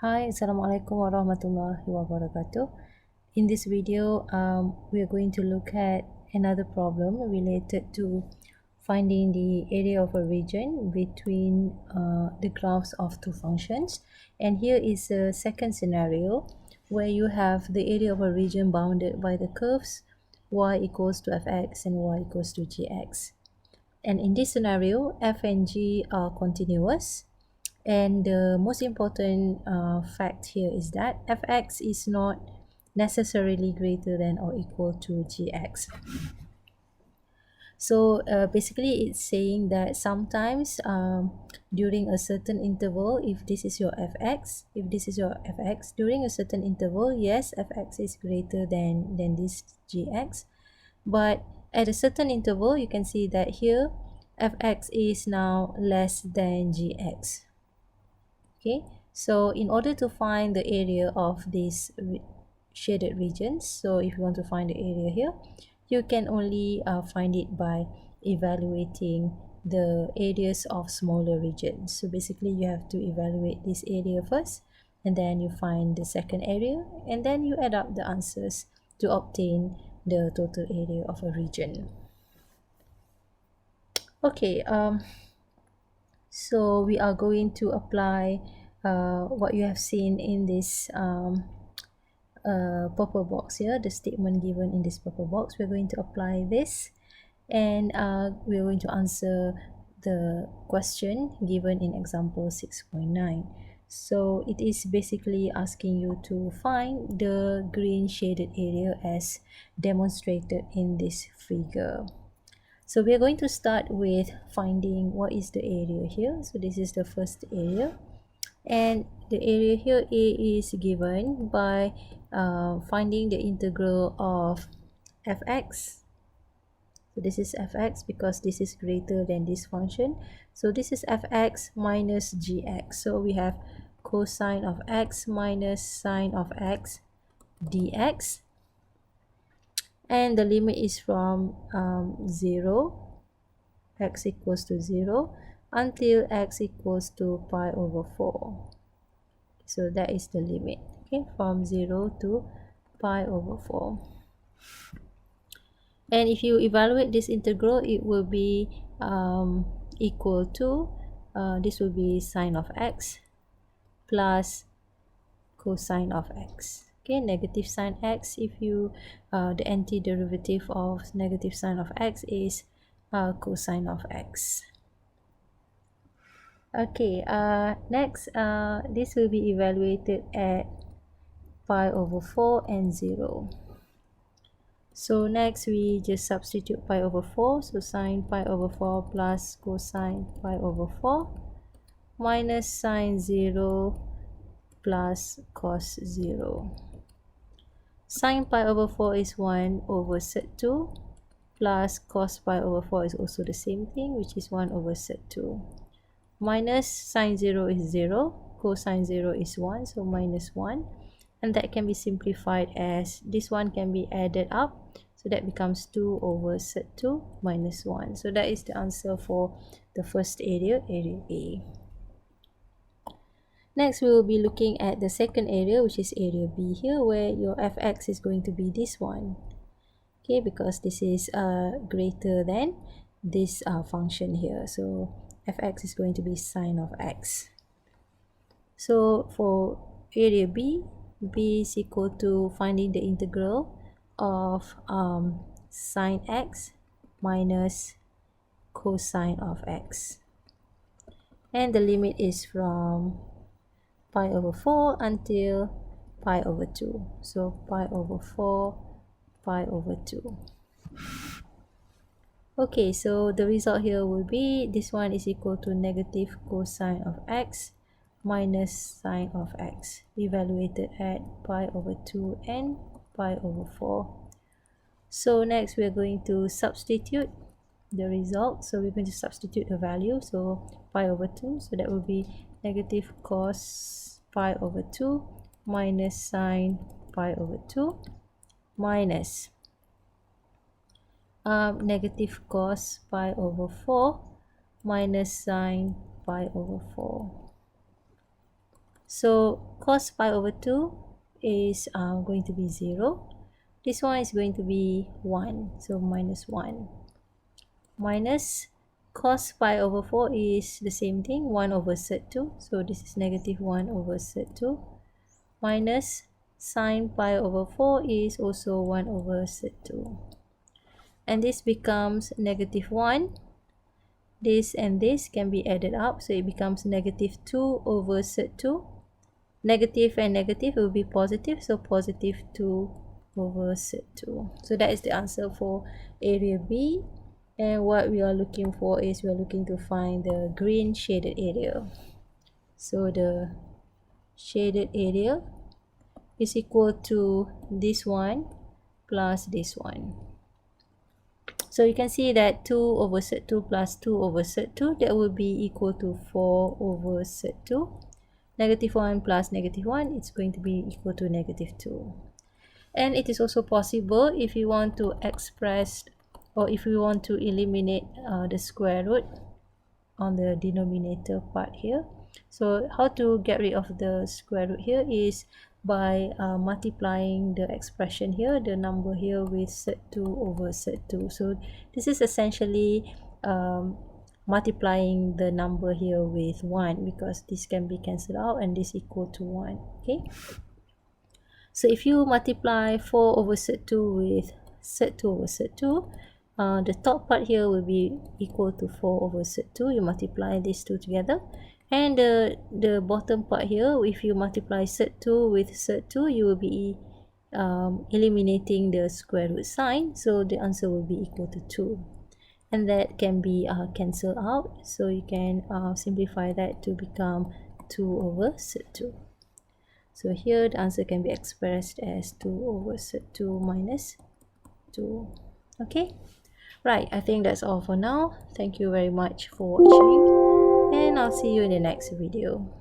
Hi, Assalamualaikum warahmatullahi wabarakatuh. In this video, we are going to look at another problem related to finding the area of a region between the graphs of two functions. And here is a second scenario where you have the area of a region bounded by the curves y equals to fx and y equals to gx. And in this scenario, f and g are continuous. And the most important fact here is that fx is not necessarily greater than or equal to gx. So basically it's saying that sometimes during a certain interval, if this is your fx, during a certain interval, yes, fx is greater than this gx. But at a certain interval, you can see that here fx is now less than gx. Okay, so in order to find the area of these shaded regions, so if you want to find the area here, you can only find it by evaluating the areas of smaller regions. So basically you have to evaluate this area first, and then you find the second area, and then you add up the answers to obtain the total area of a region. Okay, so we are going to apply what you have seen in this purple box here, the statement given in this purple box. We're going to apply this, and we're going to answer the question given in example 6.9. So it is basically asking you to find the green shaded area as demonstrated in this figure. So we are going to start with finding what is the area here. So this is the first area, and the area here A is given by finding the integral of fx. So this is fx because this is greater than this function. So this is fx minus gx. So we have cosine of x minus sine of x dx. And the limit is from 0, x equals to 0, until x equals to pi over 4. So that is the limit, okay, from 0 to pi over 4. And if you evaluate this integral, it will be equal to, this will be sine of x plus cosine of x. Okay, negative sine x, if you the antiderivative of negative sine of x is cosine of x. Okay, next this will be evaluated at pi over 4 and 0. So next we just substitute pi over 4, so sine pi over 4 plus cosine pi over 4 minus sine 0 plus cos 0. Sine pi over 4 is 1 over sec 2 plus cos pi over 4 is also the same thing, which is 1 over sec 2. Minus sine 0 is 0, cosine 0 is 1, so minus 1. And that can be simplified as this one can be added up, so that becomes 2 over sec 2 minus 1. So that is the answer for the first area, area A. Next, we will be looking at the second area, which is area B here, where your fx is going to be this one. Okay, because this is greater than this function here. So fx is going to be sine of x. So for area B, B is equal to finding the integral of sine x minus cosine of x. And the limit is from pi over 4 until pi over 2. So pi over 4, pi over 2. Okay, so the result here will be this one is equal to negative cosine of x minus sine of x, evaluated at pi over 2 and pi over 4. So next we are going to substitute the result. So we're going to substitute the value, so pi over 2, so that will be negative cos pi over 2 minus sine pi over 2 minus negative cos pi over 4 minus sine pi over 4. So cos pi over 2 is going to be 0. This one is going to be 1, so minus 1. Minus cos pi over 4 is the same thing, 1 over sec2, so this is negative 1 over sec2. Minus sine pi over 4 is also 1 over sec2. And this becomes negative 1. This and this can be added up, so it becomes negative 2 over sec2. Negative and negative will be positive, so positive 2 over sec2. So that is the answer for area B. And what we are looking for is we are looking to find the green shaded area. So the shaded area is equal to this one plus this one. So you can see that 2 over sec2 plus 2 over sec2, that will be equal to 4 over sec2. Negative 1 plus negative 1, it's going to be equal to negative 2. And it is also possible if you want to express, or if you want to eliminate the square root on the denominator part here. So how to get rid of the square root here is by multiplying the expression here, the number here, with sec2 over sec2. So this is essentially multiplying the number here with 1, because this can be cancelled out and this equal to 1. Okay, so if you multiply 4 over sec2 with sec2 over sec2, the top part here will be equal to 4 over sec2. You multiply these two together, and the bottom part here, if you multiply sec2 with sec2, you will be eliminating the square root sign, so the answer will be equal to 2. And that can be cancelled out, so you can simplify that to become 2 over sec2. So here the answer can be expressed as 2 over sec2 minus 2. Okay, right, I think that's all for now. Thank you very much for watching, and I'll see you in the next video.